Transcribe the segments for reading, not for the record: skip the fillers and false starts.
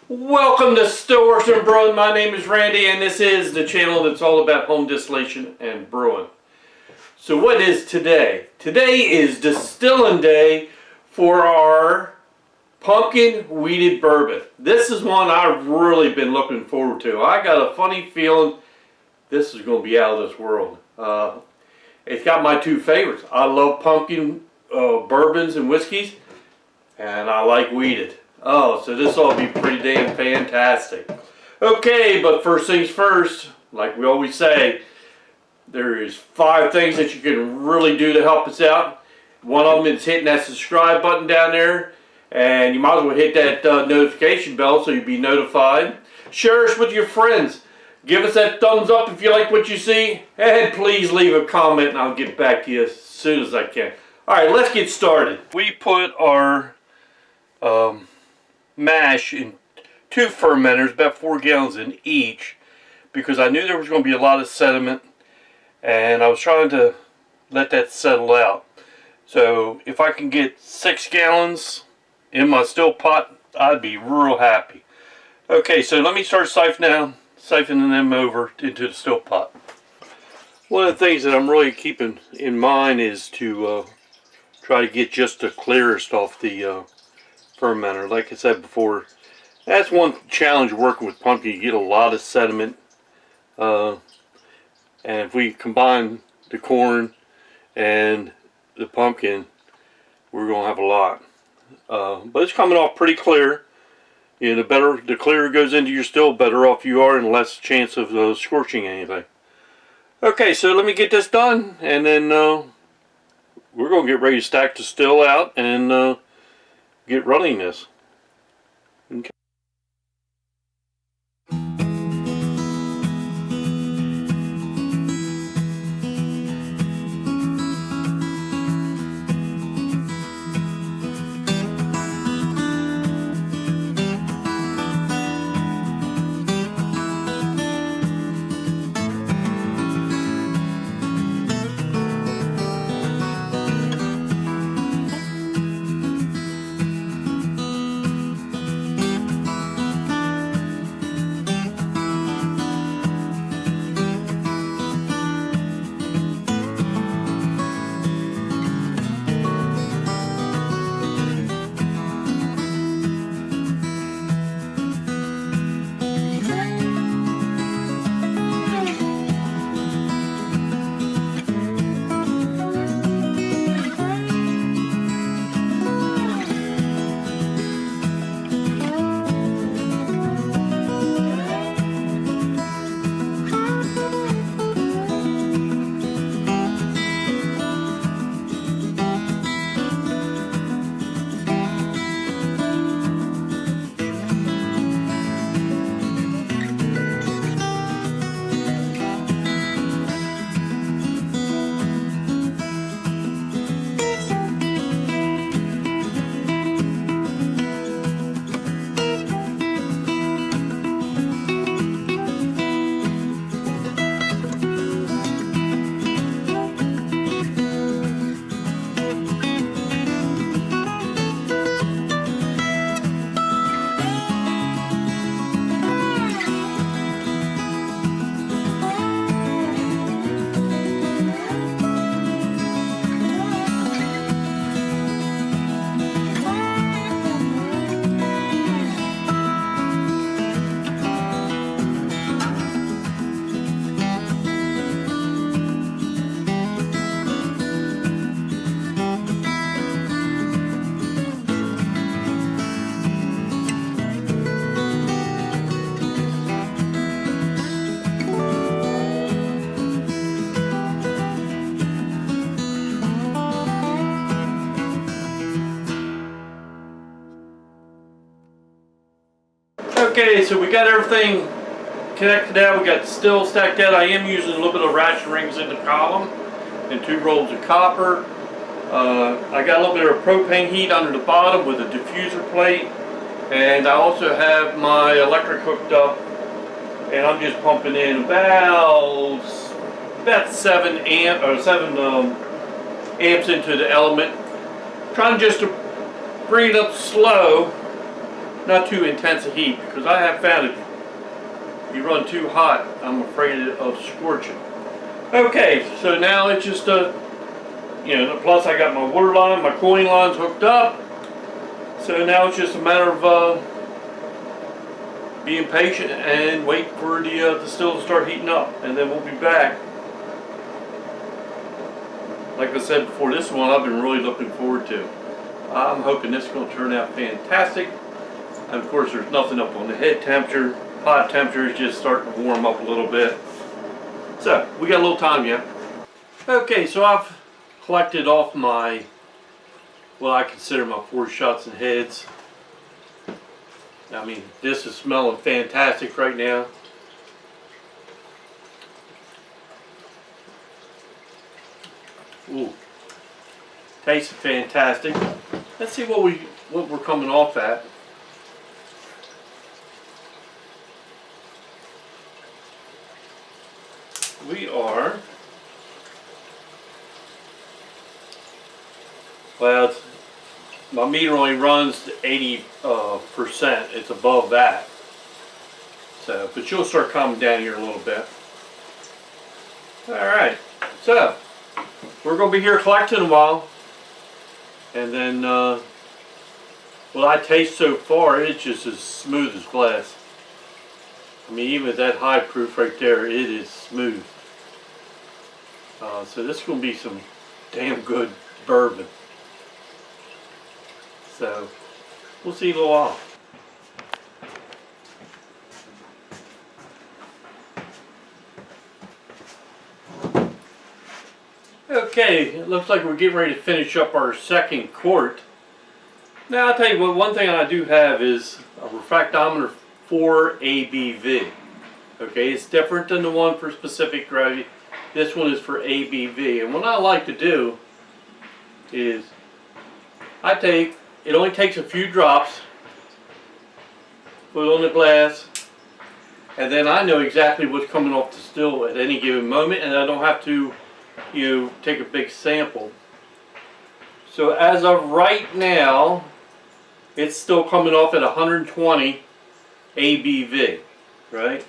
Welcome to Stillworks and Brewing. My name is Randy and this is the channel that's all about home distillation and brewing. So what is today? Today is Distilling Day for our pumpkin wheated bourbon. This is one I've really been looking forward to. I got a funny feeling this is going to be out of this world. It's got my two favorites. I love pumpkin bourbons and whiskeys, and I like wheated. Oh, so this will be pretty damn fantastic. Okay, but first things first, like we always say, there is 5 things that you can really do to help us out. One of them is hitting that subscribe button down there, and you might as well hit that notification bell so you'll be notified. Share us with your friends. Give us that thumbs up if you like what you see, and please leave a comment and I'll get back to you as soon as I can. Alright, let's get started. We put our mash in 2 fermenters, about 4 gallons in each, because I knew there was going to be a lot of sediment and I was trying to let that settle out. So if I can get 6 gallons in my still pot, I'd be real happy. Okay, so let me start siphoning them over into the still pot. One of the things that I'm really keeping in mind is to try to get just the clearest off the fermenter. Like I said before, that's one challenge working with pumpkin. You get a lot of sediment, and if we combine the corn and the pumpkin, we're going to have a lot. But it's coming off pretty clear. You know, the clearer it goes into your still, better off you are, and less chance of scorching anything. Okay, so let me get this done, and then we're going to get ready to stack the still out and get running this. Okay. Okay, so we got everything connected out. We got the still stacked out. I am using a little bit of ratchet rings in the column and 2 rolls of copper. I got a little bit of propane heat under the bottom with a diffuser plate, and I also have my electric hooked up, and I'm just pumping in about 7 amps into the element, trying just to bring it up slow not too intense a heat, because I have found if you run too hot, I'm afraid of scorching. Okay, so now it's just plus I got my water line, my cooling lines hooked up. So now it's just a matter of being patient and wait for the distill to start heating up, and then we'll be back. Like I said before, this one I've been really looking forward to. I'm hoping this is going to turn out fantastic. And of course, there's nothing up on the head temperature. Pot temperature is just starting to warm up a little bit. So we got a little time yet. Okay, so I've collected off my, well, I consider my 4 shots and heads. I mean, this is smelling fantastic right now. Ooh, tastes fantastic. Let's see what we're coming off at. We are, well, my meter only runs to 80%. It's above that. So, but you'll start coming down here a little bit. All right. So, we're going to be here collecting a while. And then, what I taste so far, it's just as smooth as glass. I mean, even with that high proof right there, it is smooth. So this is going to be some damn good bourbon. So, we'll see in a little while. Okay, it looks like we're getting ready to finish up our second quart. Now, I'll tell you what, one thing I do have is a refractometer for ABV. Okay, it's different than the one for specific gravity. This one is for ABV. And what I like to do is it only takes a few drops, put it on the glass, and then I know exactly what's coming off the still at any given moment, and I don't have to, take a big sample. So as of right now, it's still coming off at 120 ABV, right?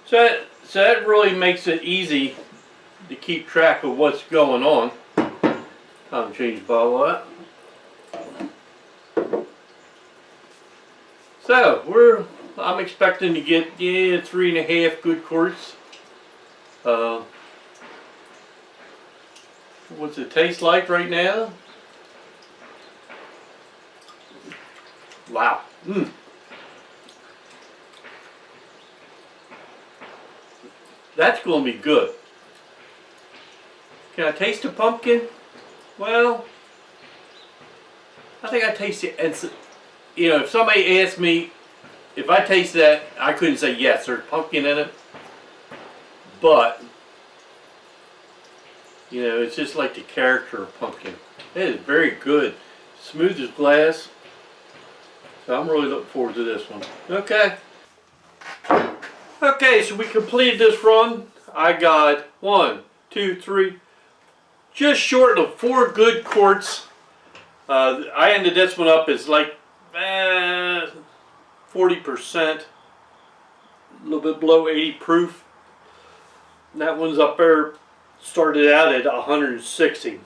So that really makes it easy to keep track of what's going on. Time to change the bottle of that. So I'm expecting to get 3.5 good quarts. What's it taste like right now? Wow. That's going to be good. Can I taste the pumpkin? Well, I think I taste it. And if somebody asked me if I taste that, I couldn't say yes, there's pumpkin in it. But it's just like the character of pumpkin. It is very good, smooth as glass. So I'm really looking forward to this one. Okay, so we completed this run. I got 1, 2, 3, just short of 4 good quarts. I ended this one up as like 40%, a little bit below 80 proof. And that one's up there, started out at 160,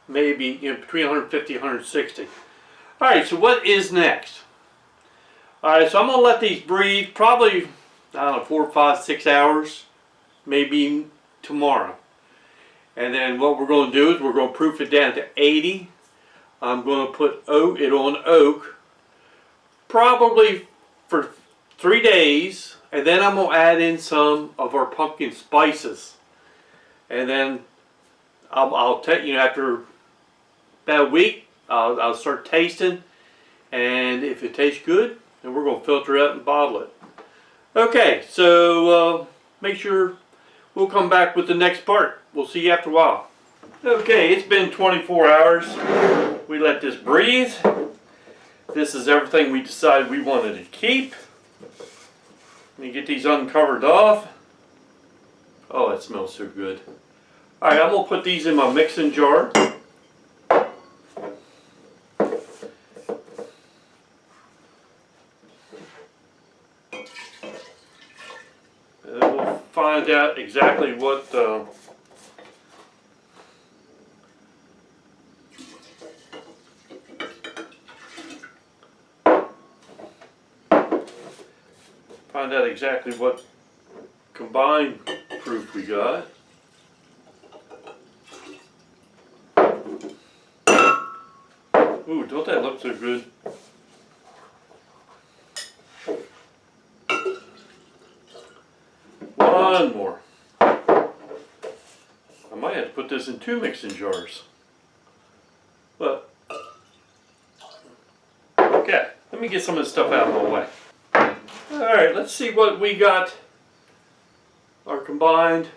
maybe between 150 and 160. All right, so what is next? All right, so I'm gonna let these breathe probably, I don't know, 4, 5, 6 hours, maybe tomorrow. And then what we're going to do is we're going to proof it down to 80. I'm going to put it on oak, probably for 3 days, and then I'm going to add in some of our pumpkin spices. And then I'll take, after about a week, I'll start tasting, and if it tastes good, then we're going to filter it out and bottle it. Okay, so make sure we'll come back with the next part. We'll see you after a while. Okay, it's been 24 hours. We let this breathe. This is everything we decided we wanted to keep. Let me get these uncovered off. Oh, that smells so good. Alright, I'm going to put these in my mixing jar. find out exactly what combined proof we got. Ooh, don't that look so good? One more. I might have to put this in 2 mixing jars. But, okay, let me get some of this stuff out of my way. Alright, let's see what we got. Our combined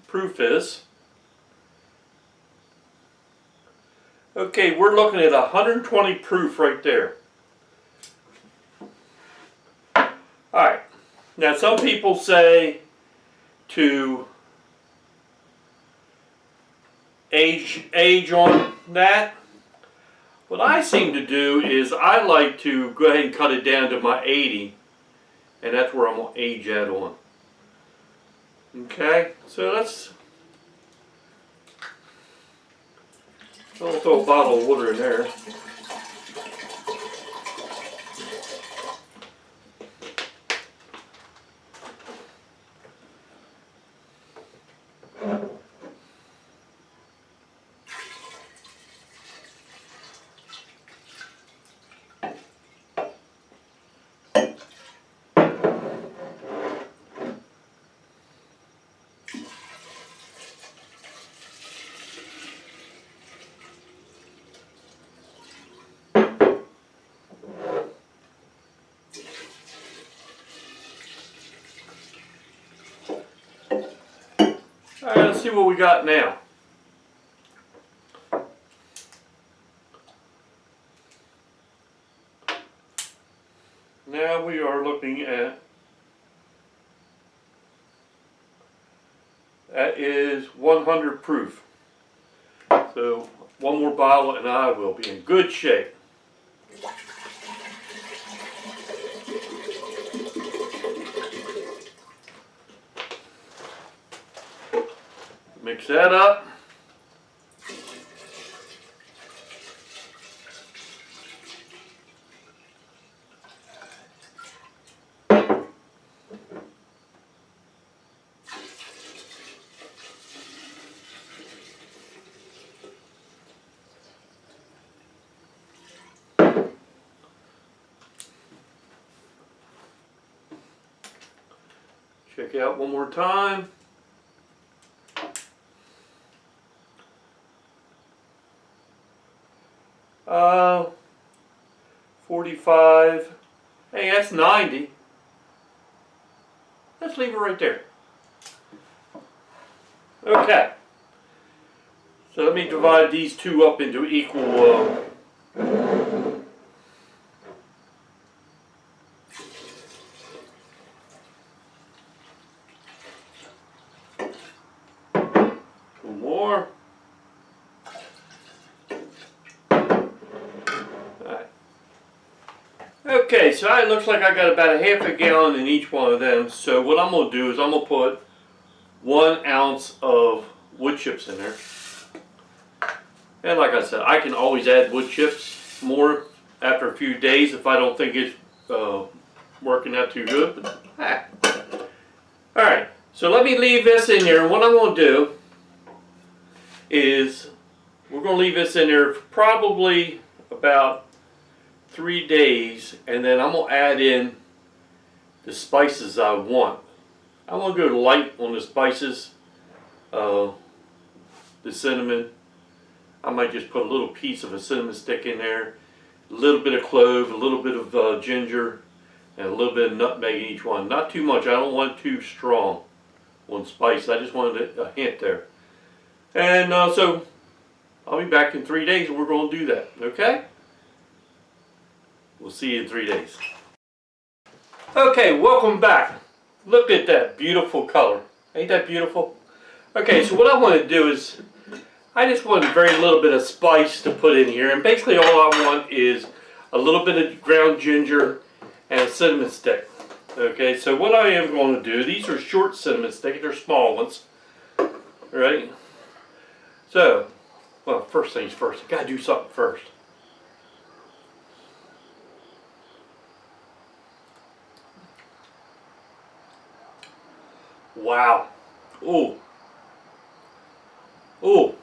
proof is. Okay, we're looking at 120 proof right there. Alright, now some people say to age on that. What I seem to do is I like to go ahead and cut it down to my 80, and that's where I'm going to age that on. Okay, so I'll throw a bottle of water in there. Alright, let's see what we got now. Now we are looking at, that is 100 proof. So one more bottle and I will be in good shape. Mix that up. Check out one more time. Uh, 45. Hey, that's 90. Let's leave it right there. Okay. So let me divide these two up into equal two more. Okay, so it looks like I got about a half a gallon in each one of them. So what I'm going to do is I'm going to put 1 ounce of wood chips in there. And like I said, I can always add wood chips more after a few days if I don't think it's working out too good. But, Alright, so let me leave this in here. And what I'm going to do is we're going to leave this in there for probably about 3 days, and then I'm going to add in the spices I want. I want to go light on the spices, the cinnamon. I might just put a little piece of a cinnamon stick in there, a little bit of clove, a little bit of ginger, and a little bit of nutmeg in each one. Not too much. I don't want too strong on spice. I just wanted a hint there. And so I'll be back in 3 days and we're going to do that. Okay? We'll see you in 3 days. Okay, welcome back. Look at that beautiful color. Ain't that beautiful? Okay, so what I want to do is, I just want a very little bit of spice to put in here. And basically all I want is a little bit of ground ginger and a cinnamon stick. Okay, so what I am going to do, these are short cinnamon sticks, they're small ones, right? So, well, first things first, I gotta do something first. Wow. Ooh. Ooh.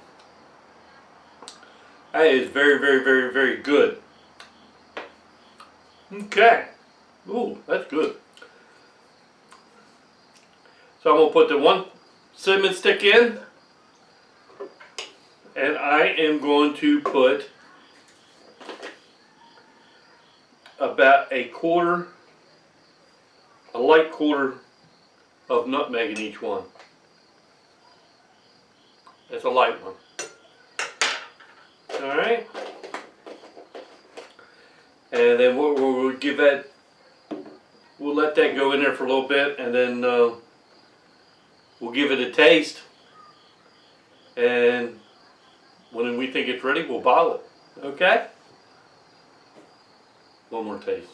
That is very, very, very, very good. Okay. Ooh, that's good. So I'm going to put the one cinnamon stick in. And I am going to put about a light quarter of nutmeg in each one. That's a light one. Alright. And then we'll give that, we'll let that go in there for a little bit, and then we'll give it a taste. And when we think it's ready, we'll bottle it. Okay? One more taste.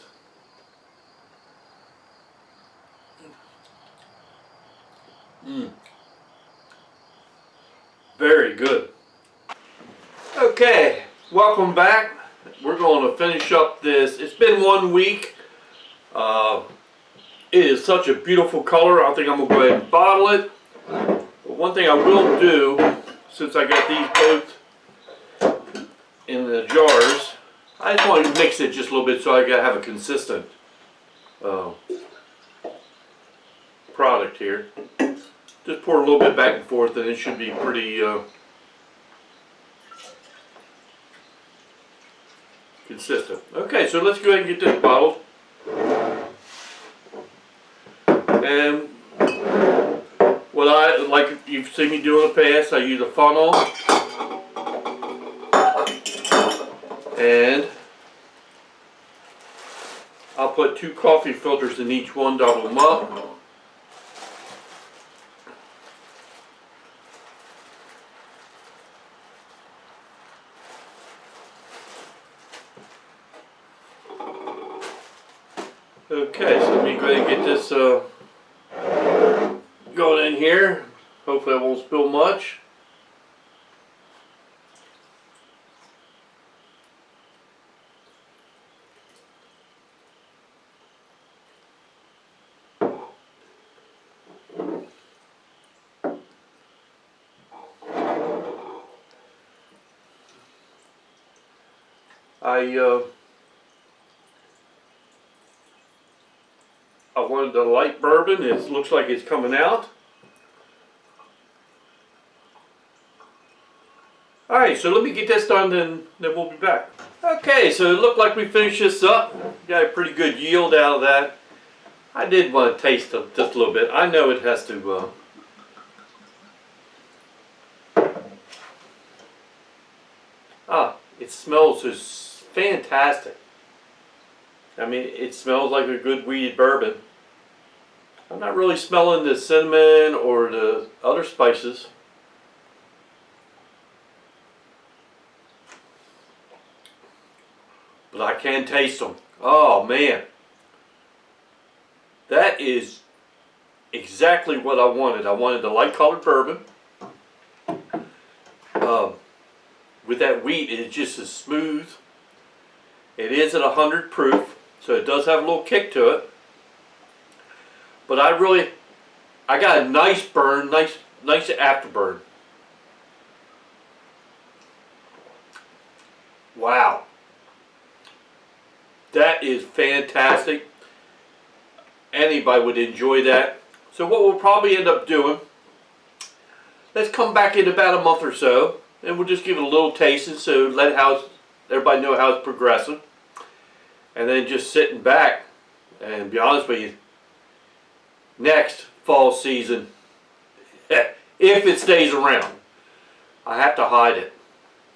Very good. Okay, welcome back. We're going to finish up this. It's been 1 week. It is such a beautiful color. I think I'm going to go ahead and bottle it. But one thing I will do, since I got these both in the jars, I just want to mix it just a little bit so I have a consistent product here. Just pour a little bit back and forth, and it should be pretty consistent. Okay, so let's go ahead and get this bottled. And what I, like you've seen me do in the past, I use a funnel. And I'll put 2 coffee filters in each one, double them up. Okay, so let me go ahead and get this going in here. Hopefully I won't spill much. I wanted the light bourbon. It looks like it's coming out. Alright, so let me get this done, then we'll be back. Okay, so it looked like we finished this up. Got a pretty good yield out of that. I did want to taste it just a little bit. I know it has to it smells just fantastic. I mean, it smells like a good wheated bourbon. I'm not really smelling the cinnamon or the other spices. But I can taste them. Oh man. That is exactly what I wanted. I wanted the light colored bourbon. With that wheat, it is just as smooth. It is at 100 proof, so it does have a little kick to it. But I got a nice burn, nice afterburn. Wow. That is fantastic. Anybody would enjoy that. So what we'll probably end up doing, let's come back in about a month or so, and we'll just give it a little tasting, so let everybody know how it's progressing. And then just sitting back, and be honest with you, next fall season, if it stays around, I have to hide it.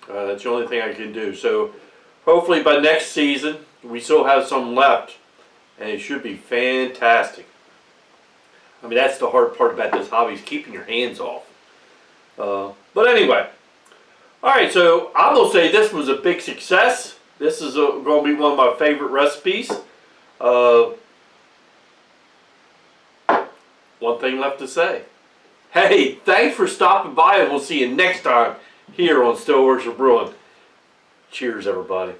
That's the only thing I can do. So hopefully by next season, we still have some left, and it should be fantastic. I mean, that's the hard part about this hobby, is keeping your hands off. But anyway, alright, so I will say this was a big success. This is going to be one of my favorite recipes. one thing left to say. Hey, thanks for stopping by, and we'll see you next time here on Stillworks or Brewing. Cheers, everybody.